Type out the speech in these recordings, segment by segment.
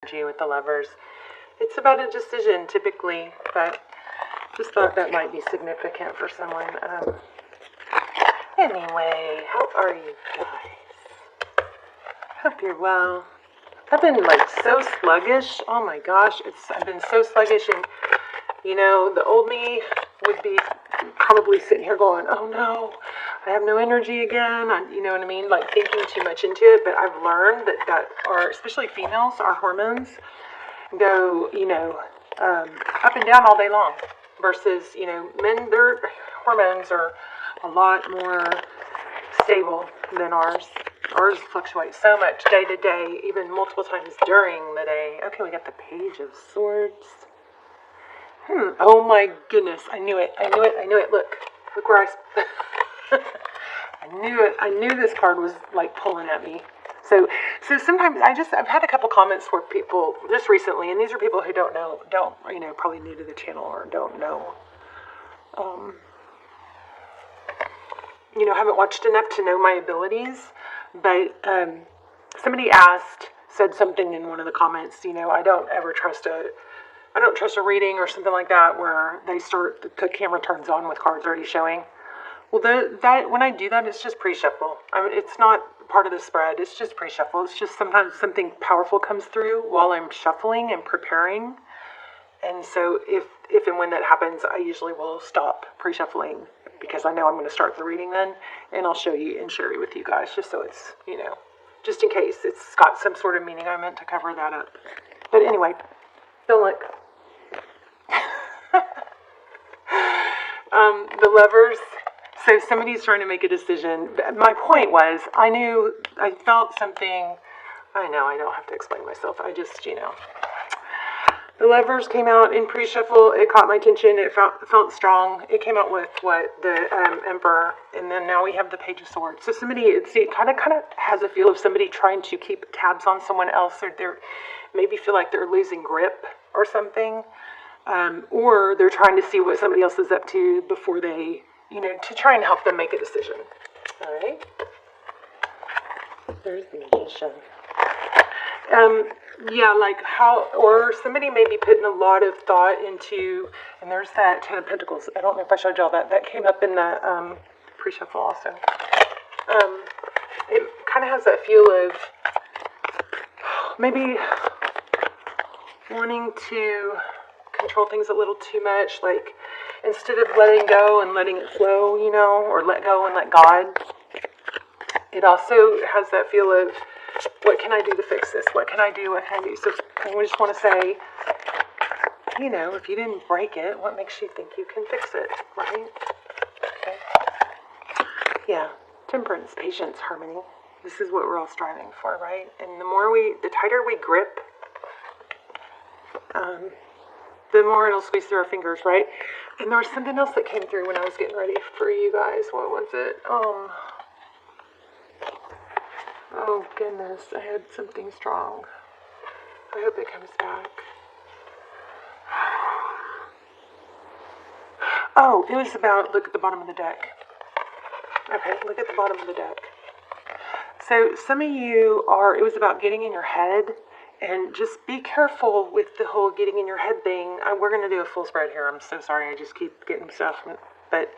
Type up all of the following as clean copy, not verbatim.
energy with the Lovers. It's about a decision typically, but just thought that might be significant for someone. Anyway, how are you guys? Hope you're well. I've been so sluggish. Oh my gosh, I've been so sluggish, and the old me would be probably sitting here going, "Oh no, I have no energy again." You know what I mean? Thinking too much into it. But I've learned that especially females, our hormones go, up and down all day long. Versus, men, their hormones are a lot more stable than ours. Ours fluctuates so much day to day, even multiple times during the day. Okay, we got the Page of Swords. Oh my goodness, I knew it. Look where I knew it. I knew this card was pulling at me. So sometimes I've had a couple comments where people just recently, and these are people who don't probably new to the channel or don't know, haven't watched enough to know my abilities, but somebody said something in one of the comments, I don't trust a reading or something like that where the camera turns on with cards already showing. Well, that when I do that, it's just pre-shuffle. It's not part of the spread. It's just pre-shuffle. It's just sometimes something powerful comes through while I'm shuffling and preparing. And so if and when that happens, I usually will stop pre-shuffling because I know I'm going to start the reading then, and I'll show you and share it with you guys just so it's, just in case it's got some sort of meaning. I meant to cover that up. But anyway, don't look. The Lovers. So somebody's trying to make a decision. My point was, I felt something. I know, I don't have to explain myself. I just, The Lovers came out in pre-shuffle. It caught my attention. It felt strong. It came out with the Emperor, and then now we have the Page of Swords. So somebody, it kind of has a feel of somebody trying to keep tabs on someone else, or they maybe feel like they're losing grip or something, or they're trying to see what somebody else is up to before they, to try and help them make a decision. All right. There's the Magician. Or somebody may be putting a lot of thought into, and there's that Ten of Pentacles. I don't know if I showed y'all that. That came up in the pre-shuffle also. It kind of has that feel of maybe wanting to control things a little too much, instead of letting go and letting it flow, or let go and let God. It also has that feel of, what can I do to fix this? What can I do? So I just want to say, if you didn't break it, what makes you think you can fix it, right? Okay. Yeah. Temperance, patience, harmony. This is what we're all striving for, right? And the tighter we grip, the more it'll squeeze through our fingers, right? And there was something else that came through when I was getting ready for you guys. What was it? Oh goodness, I had something strong. I hope it comes back. Oh, it was about, look at the bottom of the deck. Okay, look at the bottom of the deck. So some of you it was about getting in your head, and just be careful with the whole getting in your head thing. We're going to do a full spread here. I'm so sorry, I just keep getting stuff. But,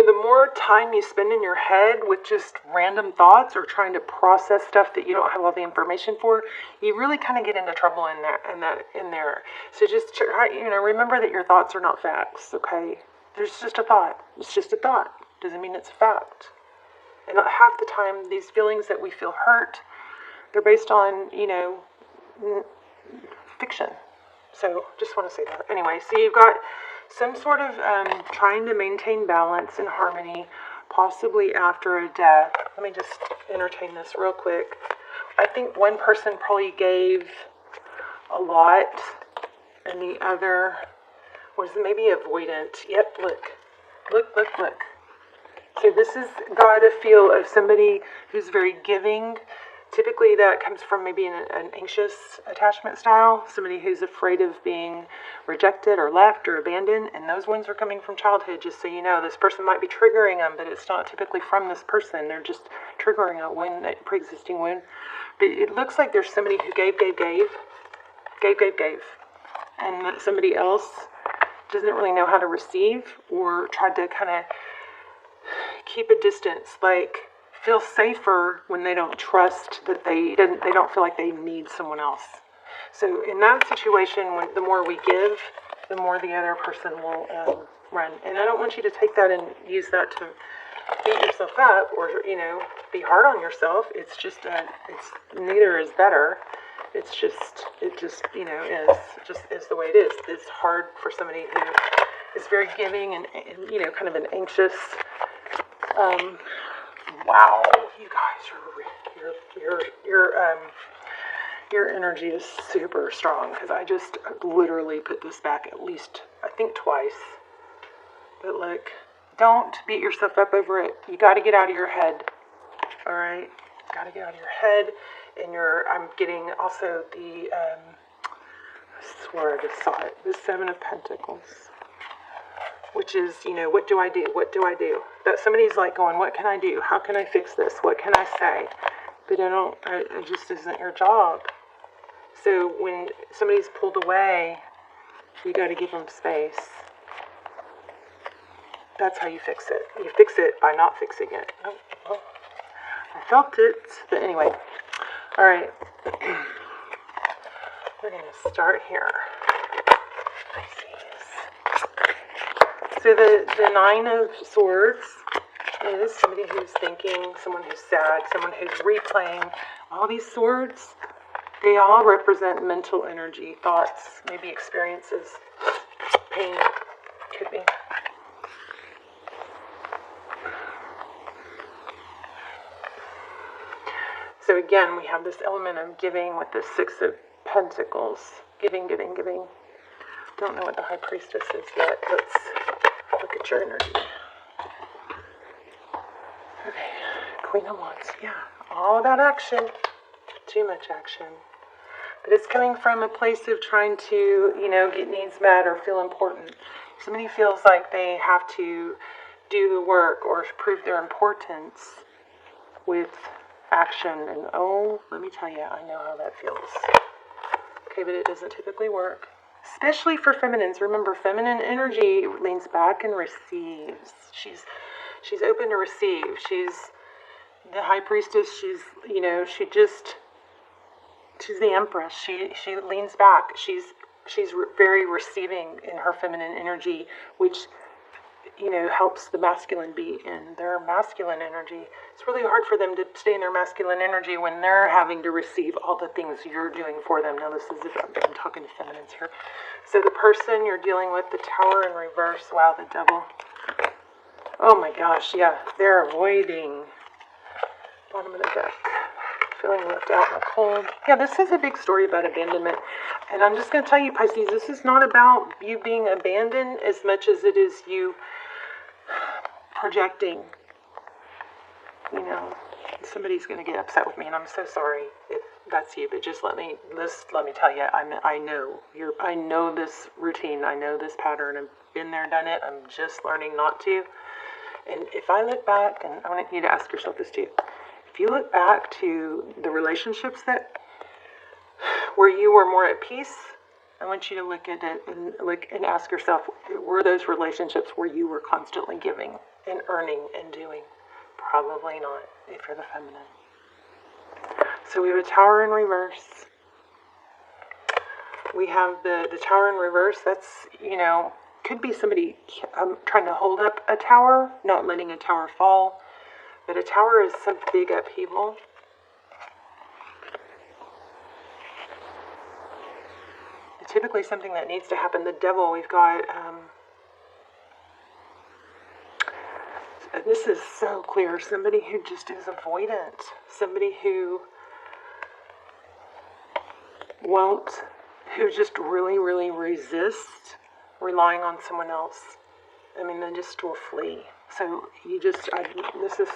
the more time you spend in your head with just random thoughts or trying to process stuff that you don't have all the information for, you really kind of get into trouble in there. So just try, remember that your thoughts are not facts, okay? There's just a thought. It's just a thought. Doesn't mean it's a fact. And half the time, these feelings that we feel hurt, they're based on, fiction. So just want to say that. Anyway, so you've got some sort of trying to maintain balance and harmony, possibly after a death. Let me just entertain this real quick. I think one person probably gave a lot, and the other was maybe avoidant. Yep, look. So this has got a feel of somebody who's very giving, Typically that comes from maybe an anxious attachment style, somebody who's afraid of being rejected or left or abandoned, and those ones are coming from childhood, just so you know. This person might be triggering them, but it's not typically from this person. They're just triggering a wound, a pre-existing wound. But it looks like there's somebody who gave, and that somebody else doesn't really know how to receive, or tried to kind of keep a distance, like feel safer when they don't trust that they don't feel like they need someone else. So in that situation, the more we give, the more the other person will run. And I don't want you to take that and use that to beat yourself up or, be hard on yourself. It's just, it's neither is better. It just is the way it is. It's hard for somebody who is very giving and kind of an anxious. Wow, you guys your energy is super strong, because I just literally put this back at least, I think, twice. But look, don't beat yourself up over it. You got to get out of your head. All right, got to get out of your head. And I'm getting also the I swear I just saw it. The Seven of Pentacles. Which is, what do I do? What do I do? That somebody's like going, what can I do? How can I fix this? What can I say? But it just isn't your job. So when somebody's pulled away, you got to give them space. That's how you fix it. You fix it by not fixing it. Oh, well, I felt it. But anyway, all right. We're going to start here. So the Nine of Swords is somebody who's thinking, someone who's sad, someone who's replaying. All these swords, they all represent mental energy, thoughts, maybe experiences, pain, could be. So again, we have this element of giving with the Six of Pentacles. Giving. Don't know what the High Priestess is yet. Let's look at your energy. Okay, Queen of Wands. Yeah, all about action. Too much action. But it's coming from a place of trying to, get needs met or feel important. Somebody feels like they have to do the work or prove their importance with action. And let me tell you, I know how that feels. Okay, but it doesn't typically work. Especially for feminines. Remember, feminine energy leans back and receives. She's open to receive. She's the High Priestess. She's the Empress. She leans back. She's very receiving in her feminine energy, which helps the masculine be in their masculine energy. It's really hard for them to stay in their masculine energy when they're having to receive all the things you're doing for them. Now this is, I'm talking to feminines here. So the person you're dealing with, the Tower in reverse, wow, the Devil. Oh my gosh, yeah, they're avoiding. Bottom of the deck. Feeling left out in the cold. Yeah, this is a big story about abandonment. And I'm just going to tell you, Pisces, this is not about you being abandoned as much as it is you projecting. Somebody's going to get upset with me, and I'm so sorry if that's you, but just let me tell you, I know this routine, I know this pattern, I've been there, done it, I'm just learning not to. And if I look back, and I want you to ask yourself this too, if you look back to the relationships where you were more at peace, I want you to look at it and ask yourself, were those relationships where you were constantly giving and earning and doing? Probably not, if you're the feminine. So we have a Tower in reverse. We have the Tower in reverse. That's, could be somebody trying to hold up a tower, not letting a tower fall. But a tower is some big upheaval. It's typically something that needs to happen. The Devil, we've got, this is so clear, somebody who just is avoidant. Somebody who just really, really resist relying on someone else. I mean, they just will flee. So this is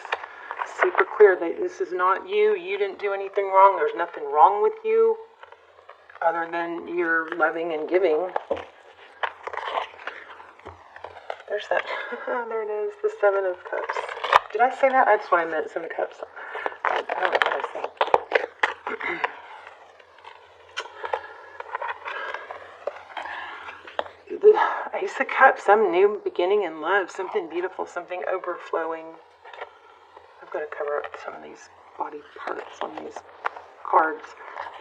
super clear that this is not you. You didn't do anything wrong. There's nothing wrong with you other than you're loving and giving. There's that. There it is, the Seven of Cups. Did I say that? That's what I meant, Seven of Cups. I don't know what I said. The Ace of Cups, some new beginning in love, something beautiful, something overflowing. I've got to cover up some of these body parts on these cards.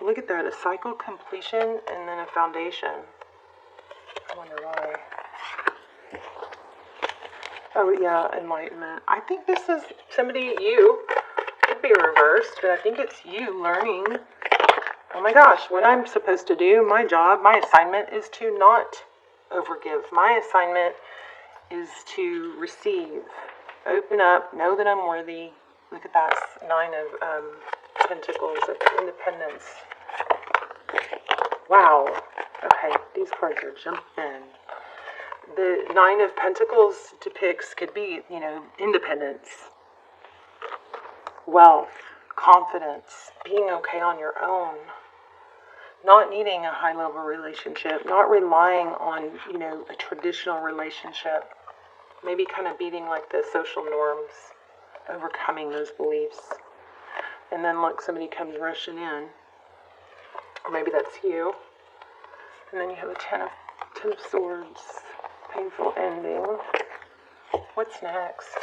Look at that, a cycle completion and then a foundation. I wonder why. Oh yeah, enlightenment. I think this is somebody, you, could be reversed, but I think it's you learning, oh my gosh, what I'm supposed to do, my job, my assignment is to not overgive. My assignment is to receive, open up, know that I'm worthy. Look at that, Nine of Pentacles, of independence. Wow. Okay, these cards are jumping. The Nine of Pentacles depicts, could be, you know, independence, wealth, confidence, being okay on your own, not needing a high-level relationship, not relying on, you know, a traditional relationship, maybe kind of beating like the social norms, overcoming those beliefs. And then look, somebody comes rushing in, or maybe that's you. And then you have a Ten of Swords, painful ending. What's next?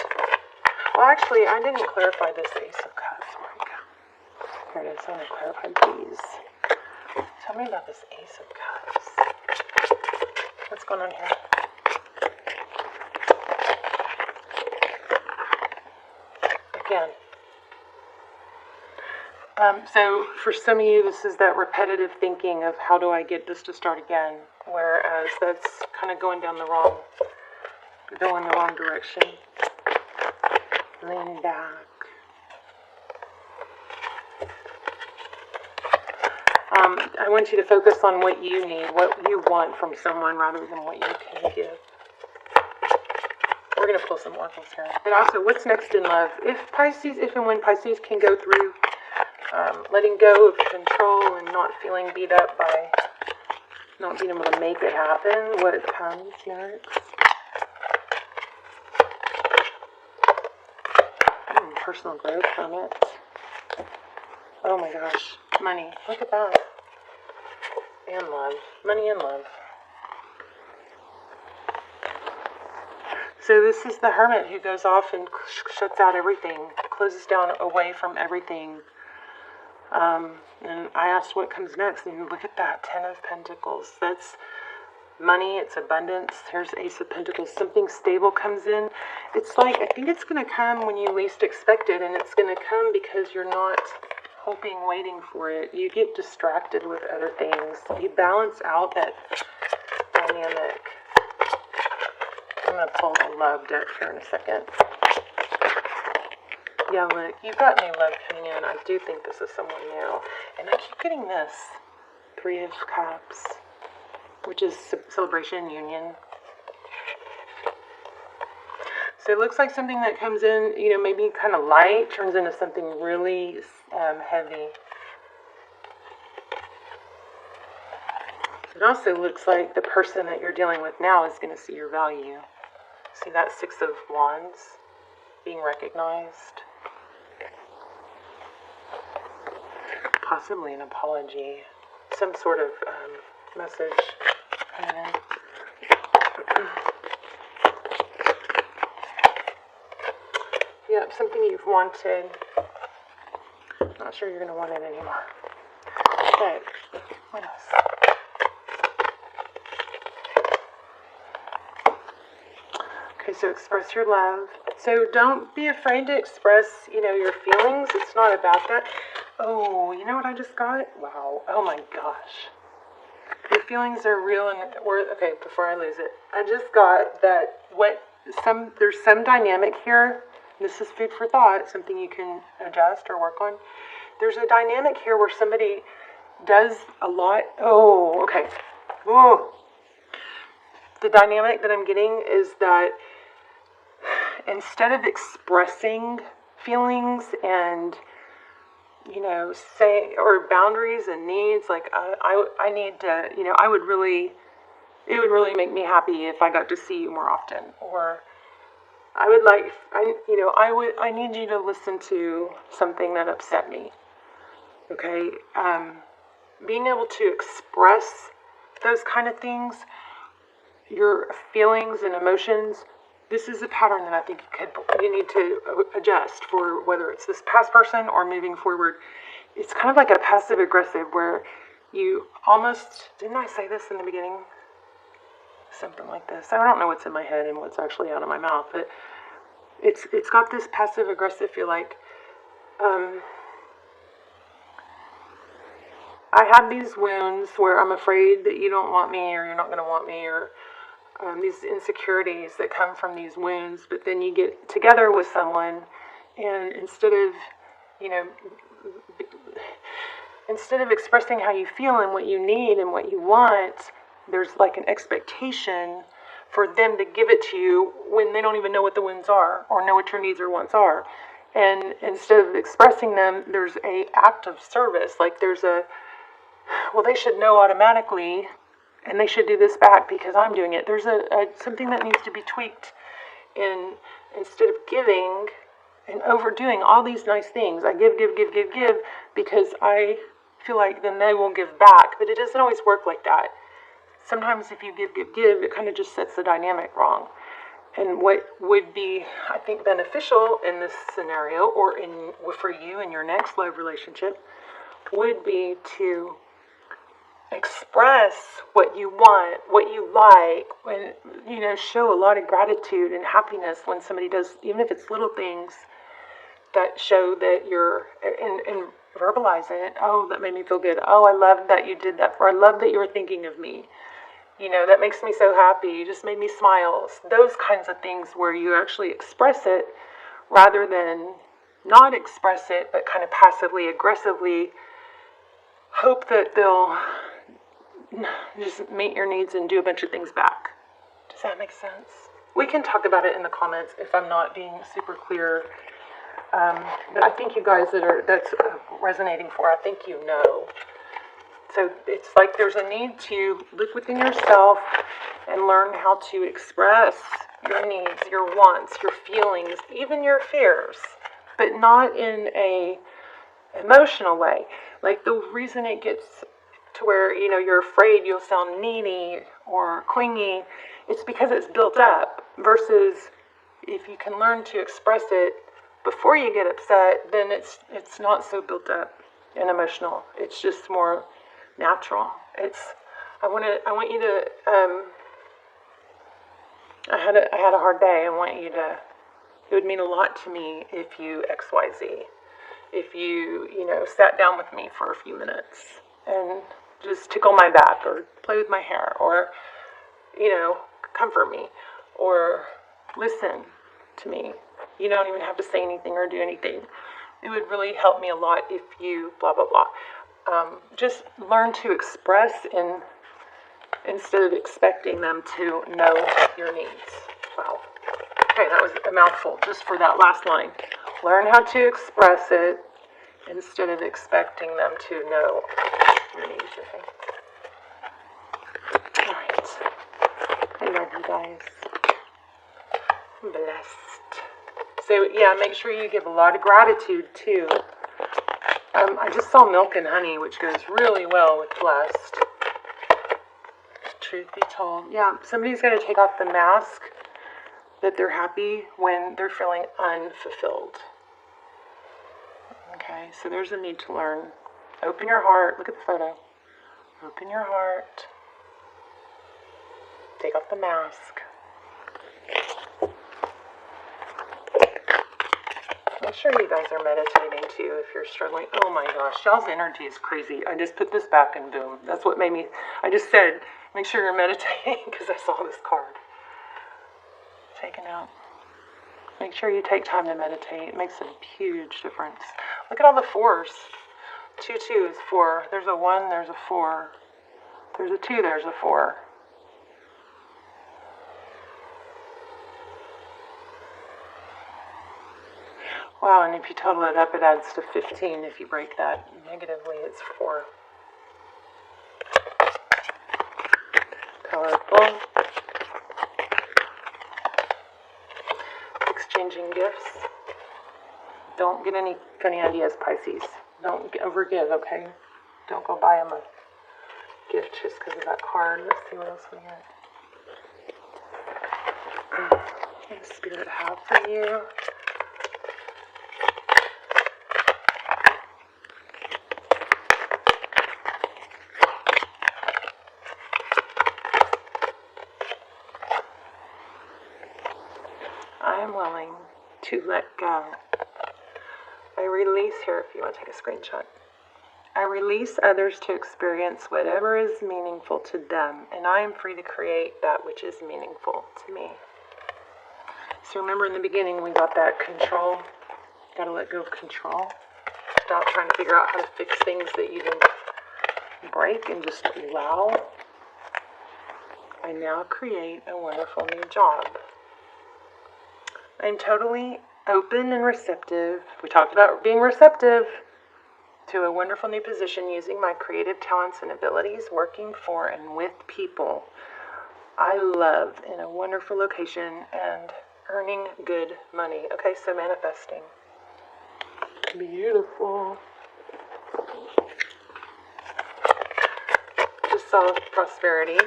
Well, actually, I didn't clarify this Ace of Cups. Where'd it go? Here it is. I'm going to clarify these. Tell me about this Ace of Cups. What's going on here? Again. So for some of you, this is that repetitive thinking of how do I get this to start again, whereas that's kind of going in the wrong direction. Lean back. I want you to focus on what you need, what you want from someone rather than what you can give. We're going to pull some oracles here. But also, what's next in love? If and when Pisces can go through letting go of control and not feeling beat up by not being able to make it happen, what comes next? Personal growth from it. Oh my gosh. Money. Look at that. And love. Money and love. So this is the Hermit who goes off and shuts out everything, closes down away from everything. And I asked what comes next, and look at that, Ten of Pentacles. That's money, it's abundance. Here's Ace of Pentacles. Something stable comes in. It's like, I think it's going to come when you least expect it, and it's going to come because you're not hoping, waiting for it. You get distracted with other things. You balance out that dynamic. I'm going to pull a love deck here in a second. Yeah, look, you've got new love coming in. I do think this is someone new. And I keep getting this. Three of Cups, which is celebration, union. So it looks like something that comes in, you know, maybe kind of light, turns into something really heavy. It also looks like the person that you're dealing with now is going to see your value. See that Six of Wands being recognized? Possibly an apology. Some sort of message coming in. Yeah, something you've wanted. Not sure you're going to want it anymore. Okay, what else? Okay, so express your love. So don't be afraid to express, you know, your feelings. It's not about that. Oh, you know what I just got? Wow. Oh my gosh. Your feelings are real and worth. Okay, before I lose it, I just got that there's some dynamic here. This is food for thought, something you can adjust or work on. There's a dynamic here where somebody does a lot. Oh, okay. Whoa. The dynamic that I'm getting is that instead of expressing feelings and, say, or boundaries and needs. Like, I need to, it would really make me happy if I got to see you more often. Or I need you to listen to something that upset me. Okay? Being able to express those kind of things, your feelings and emotions, this is a pattern that I think you need to adjust for, whether it's this past person or moving forward. It's kind of like a passive aggressive where you almost, didn't I say this in the beginning? Something like this. I don't know what's in my head and what's actually out of my mouth, but it's got this passive aggressive feel like, I have these wounds where I'm afraid that you don't want me or you're not going to want me, or these insecurities that come from these wounds. But then you get together with someone, and instead of expressing how you feel and what you need and what you want, there's like an expectation for them to give it to you when they don't even know what the wounds are or know what your needs or wants are. And instead of expressing them, there's a act of service. Like there's they should know automatically, and they should do this back because I'm doing it. There's something that needs to be tweaked. And instead of giving and overdoing all these nice things, I give, because I feel like then they will give back. But it doesn't always work like that. Sometimes if you give, it kind of just sets the dynamic wrong. And what would be, I think, beneficial in this scenario, or for you in your next love relationship, would be to express what you want, what you like, when, show a lot of gratitude and happiness when somebody does, even if it's little things that show that you're, and verbalize it. Oh, that made me feel good. Oh, I love that you did that. Or I love that you were thinking of me. That makes me so happy. You just made me smile. Those kinds of things where you actually express it rather than not express it, but kind of passively, aggressively hope that they'll just meet your needs and do a bunch of things back. Does that make sense? We can talk about it in the comments if I'm not being super clear. But I think you guys that's resonating for, I think you know. So it's like there's a need to look within yourself and learn how to express your needs, your wants, your feelings, even your fears, but not in a emotional way. Like the reason it gets to where, you're afraid you'll sound needy or clingy, it's because it's built up, versus if you can learn to express it before you get upset, then it's not so built up and emotional. It's just more natural. I want you to, I had a hard day. It would mean a lot to me if you XYZ. If you, sat down with me for a few minutes and just tickle my back or play with my hair or, comfort me or listen to me. You don't even have to say anything or do anything. It would really help me a lot if you blah, blah, blah. Just learn to express instead of expecting them to know your needs. Wow. Okay, that was a mouthful just for that last line. Learn how to express it instead of expecting them to know your needs. Okay. All right. I love you guys. I'm blessed. So yeah, make sure you give a lot of gratitude too. I just saw milk and honey, which goes really well with blessed. Truth be told. Yeah, somebody's going to take off the mask that they're happy when they're feeling unfulfilled. Okay, so there's a need to learn. Open your heart. Look at the photo. Open your heart. Take off the mask. Make sure you guys are meditating too if you're struggling. Oh my gosh, y'all's energy is crazy. I just put this back and boom. That's what made me, I just said, make sure you're meditating because I saw this card. Taken out. Make sure you take time to meditate. It makes a huge difference. Look at all the fours. 2 2s, 4. There's a 1, there's a 4. There's a 2, there's a 4. Wow, and if you total it up, it adds to 15. If you break that negatively, it's 4. Powerful. Exchanging gifts. Don't get any funny ideas, Pisces. Don't overgive, okay? Don't go buy them a gift just because of that card. Let's see what else we got. What does Spirit have for you? I am willing to let go. I release here if you want to take a screenshot. I release others to experience whatever is meaningful to them, and I am free to create that which is meaningful to me. So remember in the beginning we got that control. Got to let go of control. Stop trying to figure out how to fix things that you didn't break and just allow. I now create a wonderful new job. I'm totally open and receptive. We talked about being receptive to a wonderful new position using my creative talents and abilities, working for and with people I love in a wonderful location and earning good money. Okay, so manifesting. Beautiful. Just saw prosperity.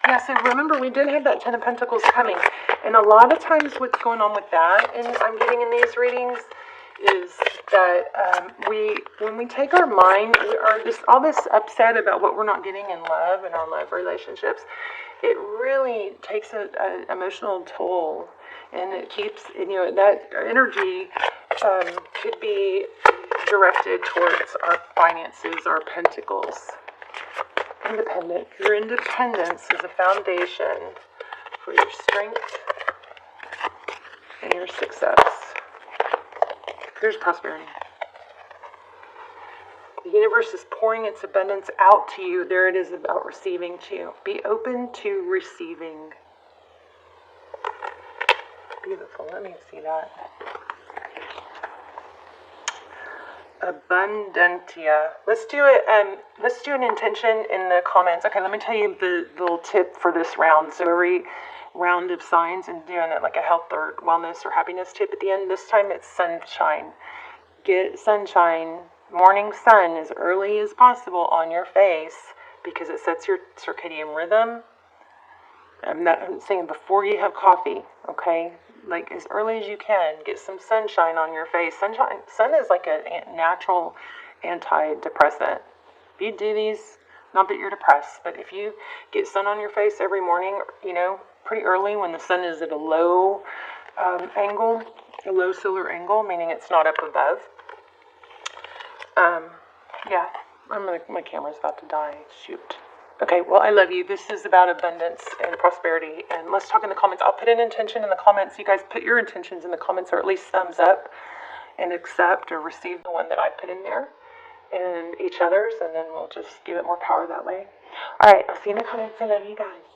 Yeah, so remember we did have that 10 of Pentacles coming. And a lot of times what's going on with that, and I'm getting in these readings, is that when we take our mind, we are just all this upset about what we're not getting in love and our love relationships. It really takes an emotional toll, and it keeps, that energy could be directed towards our finances, our pentacles. Independent. Your independence is a foundation for your strength and your success. There's prosperity. The universe is pouring its abundance out to you. There it is about receiving too. Be open to receiving. Beautiful. Let me see that. Abundantia. Let's do it. Let's do an intention in the comments. Okay, let me tell you the little tip for this round. So every round of signs and doing it like a health or wellness or happiness tip at the end. This time it's sunshine. Get sunshine, morning sun, as early as possible on your face because it sets your circadian rhythm. I'm saying before you have coffee, okay? Like as early as you can, get some sunshine on your face. Sun is like a natural antidepressant. If you do these, not that you're depressed, but if you get sun on your face every morning, pretty early when the sun is at a low angle, a low solar angle, meaning it's not up above. Yeah, my camera's about to die. Shoot. Okay, well, I love you. This is about abundance and prosperity. And let's talk in the comments. I'll put an intention in the comments. You guys put your intentions in the comments, or at least thumbs up and accept or receive the one that I put in there and each other's. And then we'll just give it more power that way. All right, I'll see you in the comments. I love you guys.